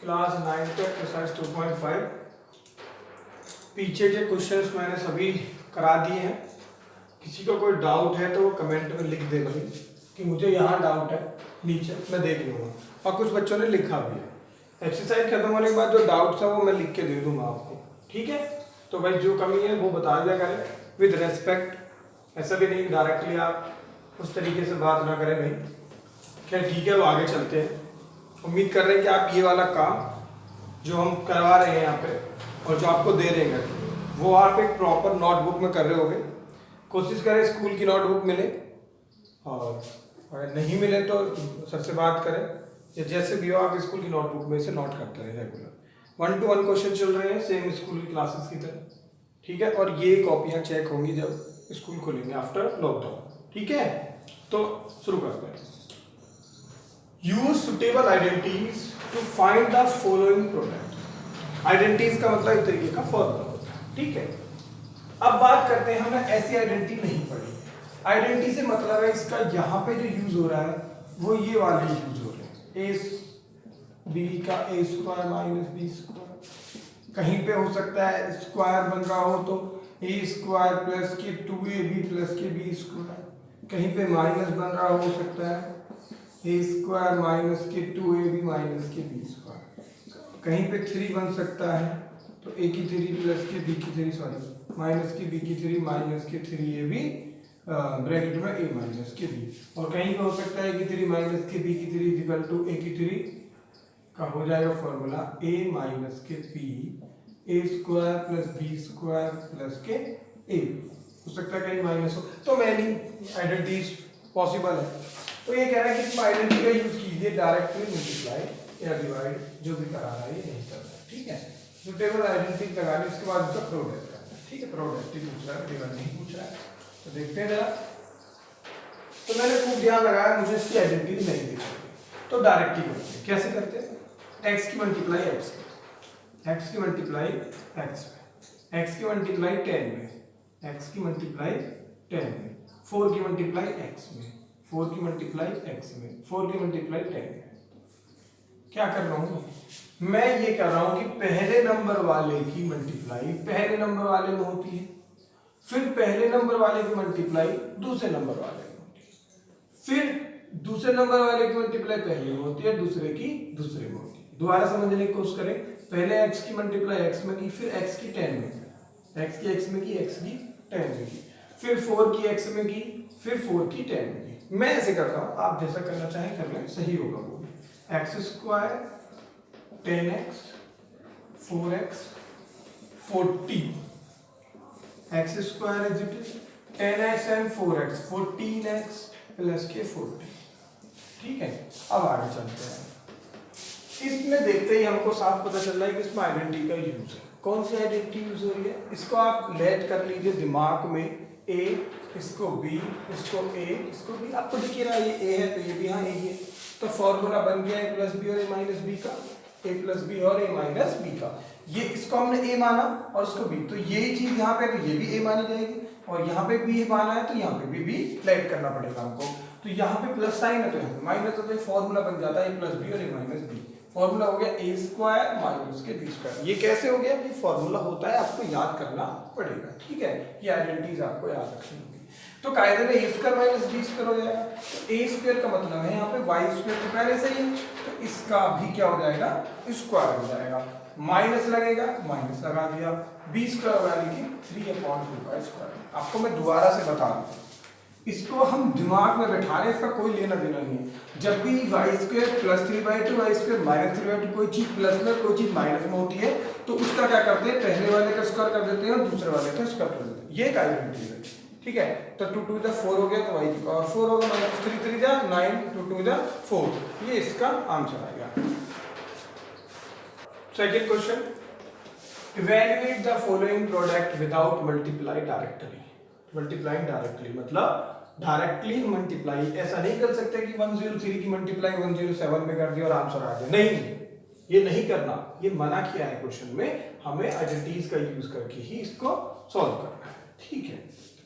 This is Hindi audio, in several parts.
क्लास 9 का एक्सरसाइज 2.5 पीछे के क्वेश्चंस मैंने सभी करा दिए हैं। किसी का कोई डाउट है तो कमेंट में लिख दे भाई कि मुझे यहाँ डाउट है, नीचे मैं देख लूँगा। और कुछ बच्चों ने लिखा भी है। एक्सरसाइज खत्म होने के बाद जो डाउट्स है वो मैं लिख के दे दूँगा आपको, ठीक है। तो भाई जो कमी है वो बता दिया करें विद रेस्पेक्ट, ऐसा भी नहीं डायरेक्टली आप उस तरीके से बात ना करें भाई। खैर ठीक है, वो आगे चलते हैं। उम्मीद कर रहे हैं कि आप ये वाला काम जो हम करवा रहे हैं यहाँ पे और जो आपको दे रहे हैं वो आप एक प्रॉपर नोटबुक में कर रहे होगे। कोशिश करें स्कूल की नोटबुक मिले, और अगर नहीं मिले तो सर से बात करें, या जैसे भी हो आप स्कूल की नोटबुक में से नोट करते रहें रेगुलर। 1-to-1 क्वेश्चन चल रहे हैं सेम स्कूल की क्लासेस की तरह, ठीक है। और ये कॉपियाँ चेक होंगी जब स्कूल खोलेंगे आफ्टर लॉकडाउन, ठीक है। तो शुरू करते हैं। Use suitable identities to find the following product. Identities का मतलब एक तरीके का फॉर्मूला होता है, ठीक है। अब बात करते हैं, हमने ऐसी आइडेंटिटी नहीं पढ़ी। आइडेंटिटी से मतलब है इसका यहाँ पे जो यूज हो रहा है वो ये वाले यूज हो रहे हैं, ए बी का ए स्क्वायर माइनस बी स्क्वायर। कहीं पे हो सकता है स्क्वायर बन रहा हो तो ए स्क्वायर प्लस के 2ab प्लस के बी स्क्वायर। कहीं पे माइनस बन रहा हो सकता है ए स्क्वायर माइनस के 2ab minus k B square. कहीं पे 3 बन सकता है तो ए की 3 प्लस के बी की 3 सॉरी माइनस की बी की 3 माइनस के 3ab ब्रैकेट में ए माइनस के बी। और कहीं पे हो सकता है कि 3 माइनस के बी की 3 इक्वल टू ए की 3 का हो जाएगा formula a minus k b a square plus b square plus k a. हो सकता है कहीं माइनस हो, तो मैनी आइडेंटिटीज पॉसिबल है। तो ये कह रहा है कि तुम आइडेंटिटी का यूज कीजिए, डायरेक्टली मल्टीप्लाई या डिवाइड जो भी करा रहा है ये नहीं कर रहा है, ठीक है। सुटेबल आइडेंटिटी लगानी, उसके बाद उसका प्रोडक्ट करना है, ठीक है। प्रोडक्ट ही पूछ रहा है, डिवाइड नहीं पूछ रहा है। तो देखते हैं जरा। तो मैंने खूब ध्यान लगाया, मुझे इसकी आइडेंटिटी नहीं दिख रही, तो डायरेक्ट ही करते हैं। कैसे करते हैं? एक्स की मल्टीप्लाई एक्स में, एक्स की मल्टीप्लाई एक्स में, एक्स की मल्टीप्लाई 10 में, एक्स की मल्टीप्लाई 10 में, 4 की मल्टीप्लाई एक्स में, 4 की मल्टीप्लाई एक्स में, 4 की मल्टीप्लाई 10 में। क्या कर रहा हूँ मैं? ये कर रहा हूँ कि पहले नंबर वाले की मल्टीप्लाई पहले नंबर वाले में होती है, फिर पहले नंबर वाले की मल्टीप्लाई दूसरे नंबर वाले में होती है, फिर दूसरे नंबर वाले की मल्टीप्लाई पहले में होती है, दूसरे की दूसरे में होती है। दोबारा समझने की कोशिश करें। पहले x की मल्टीप्लाई x में की, फिर x की 10 में की, x की x में की, x की 10 में की, फिर 4 की x में की, फिर 4 की 10 में की। मैं ऐसे करता हूँ, आप जैसा करना चाहें कर लें, सही होगा वो। X square 10x 4x 40, x square is it is 10x and 4x 14x plus के 40, ठीक है। अब आगे चलते हैं। इसमें देखते ही हमको साफ पता चल रहा है कि इसमें आइडेंटिटी का यूज है। कौन सी आइडेंटिटी यूज हो रही है? इसको आप लेट कर लीजिए दिमाग में, ए इसको बी इसको ए इसको बी। आपको दिख रहा है ये ए है तो ये भी हाँ ए है, तो फॉर्मूला बन गया ए प्लस बी और ए माइनस बी का, ए प्लस बी और ए माइनस बी का। ये इसको हमने ए माना और इसको बी, तो यही चीज यहाँ पे तो ये भी ए मानी जाएगी, और यहाँ पे बी माना है तो यहाँ पे भी लेट करना पड़ेगा हमको। तो यहाँ पे प्लस साइन है तो यहाँ पे माइनस, तो फॉर्मूला बन जाता है ए प्लस बी और ए माइनस बी। फॉर्मूला हो गया ए square minus k B square. ये कैसे हो गया? ये फॉर्मूला होता है, आपको याद करना पड़ेगा, ठीक है। ये आइडेंटिटीज आपको याद रखनी होगी। तो कायदे में ए स्क्वायर माइनस बी स्क्वायर हो जाएगा। तो ए स्क्वायर का मतलब है यहाँ पे वाई स्क्वायर तो पहले से ही है, तो इसका भी क्या हो जाएगा? स्क्वायर हो जाएगा। माइनस लगेगा, माइनस लगा दिया, बी स्क्वायर यानी कि 3/2 का स्क्वायर। आपको मैं दोबारा से बता दूं, इसको हम दिमाग में बैठा रहे हैं, इसका कोई लेना देना नहीं है। जब भी Y square plus 3/2 Y square minus 3/2 कोई चीज प्लस में कोई चीज माइनस में होती है तो उसका क्या करते हैं? पहले वाले का स्क्वायर कर देते हैं और दूसरे वाले का स्क्वायर कर देते हैं। ये एक आइडेंटिटी है, ठीक है। तो 2 2 जा 4 हो गया, तो y की पावर 4 होगा, माइनस 3 3 जा 9, 2 2 जा 4। ये इसका आंसर आएगा। Second question, evaluate the following product without multiply directly. Multiplying directly मतलब डायरेक्टली मल्टीप्लाई ऐसा नहीं कर सकते कि 103 की मल्टीप्लाई 107 में कर दी और आंसर आ गया। नहीं, ये नहीं करना, ये मना किया है क्वेश्चन में। हमें आइडेंटिटीज का यूज करके ही इसको सॉल्व करना है, ठीक है।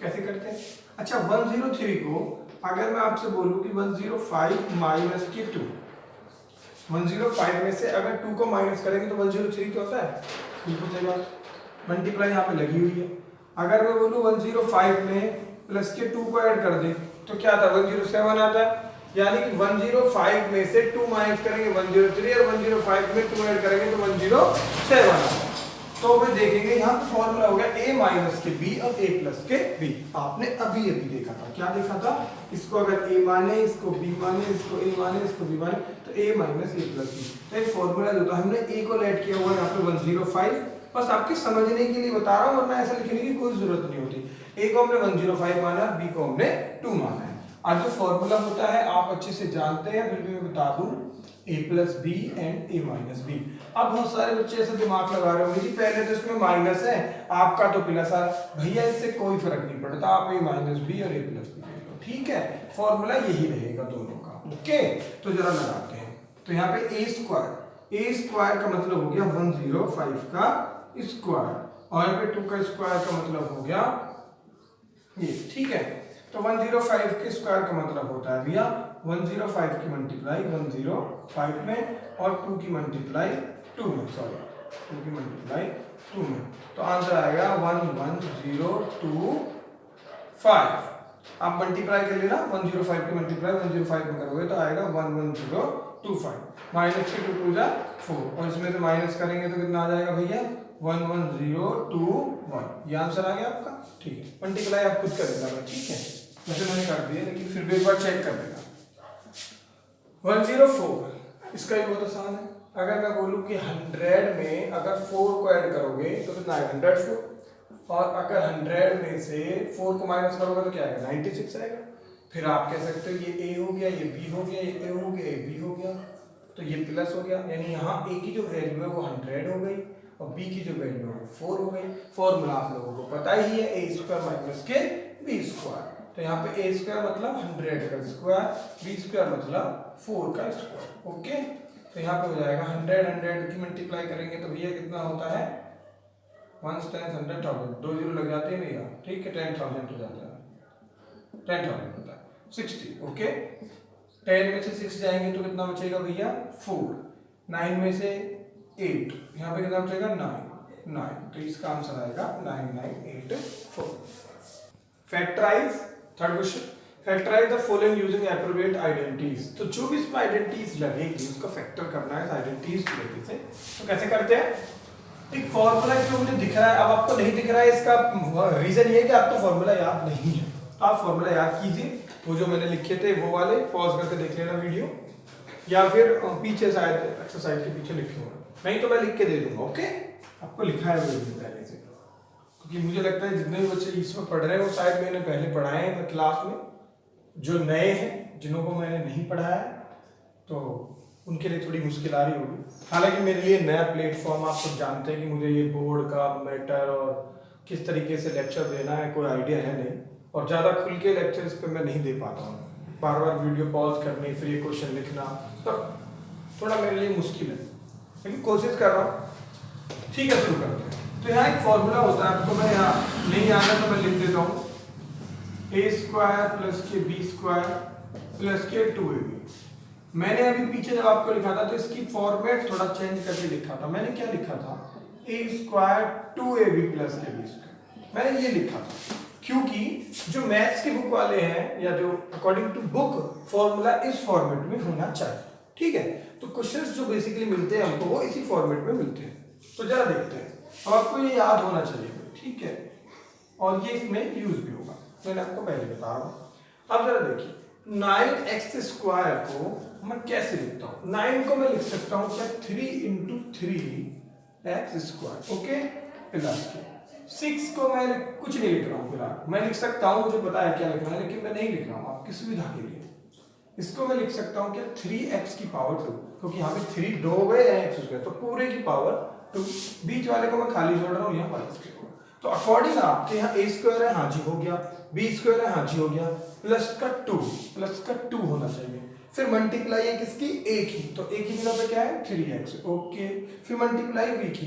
कैसे करते हैं? अच्छा, 103 को अगर मैं आपसे बोलूं कि 105 माइनस के 2 105 में से अगर 2 को माइनस करेंगे तो 103 क्या होता है, बिल्कुल सही बात, मल्टीप्लाई यहाँ पे लगी हुई है। अगर मैं बोलूँ 105 में प्लस के 2 को ऐड कर दे तो क्या आता है, 107 आता है। यानी कि 105 में से 2 माइनस करेंगे 103 और 105 में 2 ऐड करेंगे तो 107 आता है। तो फिर देखेंगे यहाँ पे फॉर्मूला हो गया a माइनस के b और a प्लस के b। आपने अभी अभी देखा था, क्या देखा था, इसको अगर a माने, इसको b माने, इसको a माने, इसको b माने तो a minus a plus b। तो ये फॉर्मूला जो था हमने a को ऐड किया हुआ है यहाँ पे 105, बस आपके समझने के लिए बता रहा हूँ, वरना ऐसा लिखने की कोई जरूरत नहीं होती। a को हमने 105 माना, b को हमने 2 माना है। आज जो फॉर्मूला होता है आप अच्छे से जानते हैं, फिर भी मैं बता दूं a plus B and a minus B. अब बहुत सारे बच्चे ऐसे दिमाग लगा रहे होंगे जी पहले तो इसमें माइनस है, आपका तो प्लस है, भैया इससे कोई फर्क नहीं पड़ता, आप a माइनस बी और a प्लस बी ले लो, ठीक है, फॉर्मूला यही रहेगा दोनों का। ओके, तो जरा लगाते हैं। तो यहाँ पे a स्क्वायर का मतलब हो गया 105 का स्क्वायर, और यहाँ पे 2 का स्क्वायर का मतलब हो गया ये, ठीक है। तो 105 के स्क्वायर का मतलब होता है भैया 105 की मल्टीप्लाई 105 में और 2 की मल्टीप्लाई 2 में, सॉरी 2 की मल्टीप्लाई 2 में, तो आंसर आएगा 11025। आप मल्टीप्लाई कर लेना, 105 की मल्टीप्लाई 105 में करोगे तो आएगा 11025, माइनस के 2 जा 4 और इसमें से माइनस करेंगे तो कितना आ जाएगा भैया 11021। ये आंसर आ गया आपका, ठीक है। मल्टीप्लाई आप खुद कर देना, ठीक है, वैसे मैंने कर दिया लेकिन फिर भी एक बार चेक कर देना। 104 इसका भी बहुत आसान है। अगर मैं बोलूं कि 100 में अगर 4 को ऐड करोगे तो कितना आएगा 104, और अगर 100 में से 4 को माइनस करोगे तो क्या आएगा 96 आएगा। फिर आप कह सकते हो ये a हो गया, ये b हो गया, ये a हो गया, ये b हो गया, तो ये प्लस हो गया, यानी यहाँ a की जो वैल्यू है वो 100 हो गई और b की जो वैल्यू है वो 4 हो गई। फॉर्मूला आप लोगों को पता ही है, a स्क्वायर माइनस के b स्क्वायर। तो यहाँ पे a स्क्वायर मतलब 100 का स्क्वायर, b स्क्वायर मतलब 4 का स्क्वायर। ओके, तो यहाँ पे हो जाएगा 100 की मल्टीप्लाई करेंगे तो भैया कितना होता है 1 10 100,000, 2 जीरो लग जाते हैं भैया, ठीक है, 10,000 हो जाता है, 10,000 होता है 60। ओके, 10 में से 6 जाएंगे तो कितना बचेगा भैया 4, 9 में से 8, यहाँ पे कितना बचेगा 9, तो इसका आंसर आएगा 9984। Factorise, third question, factorise the following using appropriate identities. तो जो भी इसमें आइडेंटिटीज लगेगी उसका फैक्टर करना है आइडेंटिटीज की वजह से। तो कैसे करते हैं, एक फॉर्मूला जो मुझे दिख रहा है, अब आपको नहीं दिख रहा है, इसका रीजन ये है कि आपको फॉर्मूला याद नहीं है, तो आप फॉर्मूला याद कीजिए, वो जो मैंने लिखे थे वो वाले पॉज करके देख लेना वीडियो, या फिर पीछे शायद एक्सरसाइज के पीछे लिखे हुए, नहीं तो मैं लिख के दे दूंगा। ओके, आपको लिखा है वो पहले से, क्योंकि मुझे लगता है जितने भी बच्चे इसमें पढ़ रहे हैं वो शायद मैंने पहले पढ़ाए हैं क्लास में, जो नए हैं जिन्हों को मैंने नहीं पढ़ाया तो उनके लिए थोड़ी मुश्किल आ रही होगी। हालांकि मेरे लिए नया प्लेटफॉर्म, आप सब जानते हैं कि मुझे ये बोर्ड का मैटर और किस तरीके से लेक्चर देना है कोई आइडिया है नहीं, और ज़्यादा खुल के लेक्चर इस पर मैं नहीं दे पाता हूँ, बार बार वीडियो पॉज करनी, फिर ये क्वेश्चन लिखना, तो थोड़ा मेरे लिए मुश्किल है, लेकिन कोशिश कर रहा हूँ। ठीक है, शुरू करते हैं। तो यहाँ एक फॉर्मूला होता है, आपको मैं यहाँ नहीं आना तो मैं लिख देता हूँ, a स्क्वायर प्लस के b स्क्वायर प्लस के 2ab। मैंने अभी पीछे जब आपको लिखा था तो इसकी फॉर्मेट थोड़ा चेंज करके लिखा था। मैंने क्या लिखा था, a स्क्वायर 2ab प्लस के b स्क्वायर, मैंने ये लिखा था क्योंकि जो मैथ्स की बुक वाले हैं या जो अकॉर्डिंग टू बुक फॉर्मूला इस फॉर्मेट में होना चाहिए। ठीक है, तो क्वेश्चंस जो बेसिकली मिलते हैं हमको वो इसी फॉर्मेट में मिलते हैं। तो जरा देखते हैं, अब आपको ये याद होना चाहिए, ठीक है, और ये इसमें यूज भी होगा, मैंने आपको पहले बता रहा हूं। अब जरा देखिए, 9x स्क्वायर को मैं कैसे लिखता हूं, 9 को मैं लिख सकता हूं क्या 3 into 3x square, okay, plus के 6 को मैं कुछ नहीं लिख रहा हूं फिलहाल, मैं लिख सकता हूं, मुझे पता है क्या लिखना है, लेकिन मैं नहीं लिख रहा हूं आपकी सुविधा के लिए। इसको मैं लिख सकता हूं क्या 3x की पावर 2, क्योंकि यहाँ पे 3 दो गए x स्क्वायर, तो पूरे की पावर 2, बीच वाले को मैं खाली छोड़ रहा हूँ, यहाँ y स्क्वायर। तो अकॉर्डिंग आपके यहाँ a स्क्वायर है, हाँ जी हो गया, b स्क्वायर है, हाँ जी हो गया, प्लस का 2 होना चाहिए, फिर मल्टीप्लाई है किसकी, a की, तो a की जगह पे क्या है 3x, ओके, फिर मल्टीप्लाई b की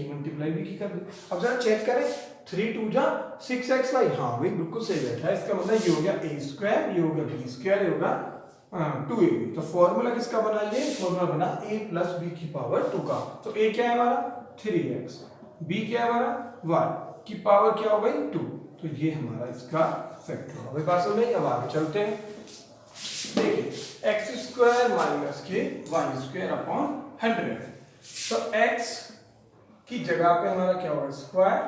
कर दी। अब जरा चेक करें, 3 2 जा 6xy, हाँ भाई बिल्कुल सही बैठा है, इसका मतलब ये हो गया a स्क्वायर, ये हो गया b स्क्वायर, ये होगा 2ab। तो फॉर्मूला किसका बना, ये फॉर्मूला बना a प्लस बी की पावर 2 का। तो a क्या है हमारा 3x, b क्या है हमारा y की पावर क्या हो गई 2। तो ये हमारा इसका फैक्टर हो गई। बात समझ में? अब आगे चलते हैं। देखिए एक्स स्क्वायर माइनस के वाई स्क्वायर अपॉन 100। तो x की जगह पे हमारा क्या होगा square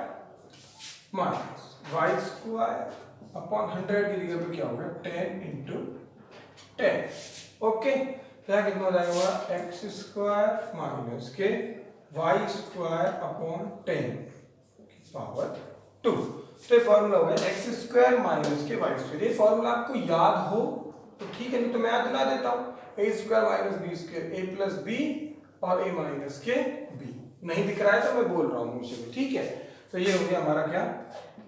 minus Y square upon 100 की जगह पे क्या होगा 10 इंटू 10। ओके, क्या कितना हो जाएगा एक्स स्क्वायर माइनस के वाई स्क्वायर अपॉन 10 की पावर 2। तो ये फॉर्मूला हो गया एक्स स्क्वायर माइनस के वाई स्क्वायर। ये फॉर्मूला आपको याद हो तो ठीक है, नहीं तो मैं याद दिला देता हूँ। ए स्क्वायर माइनस बी स्क्वायर, ए प्लस बी और ए माइनस के बी। नहीं दिख रहा है तो मैं बोल रहा हूँ मुझसे भी, ठीक है। तो ये हो गया हमारा क्या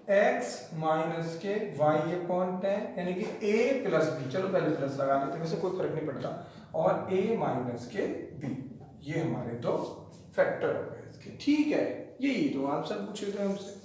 x माइनस के y अपॉन 10 यानी कि a प्लस बी, चलो पहले प्लस लगा देते हैं, वैसे कोई फर्क नहीं पड़ता, और a माइनस के b। ये हमारे दो फैक्टर हो गए इसके, ठीक है। यही तो आंसर पूछे थे हमसे।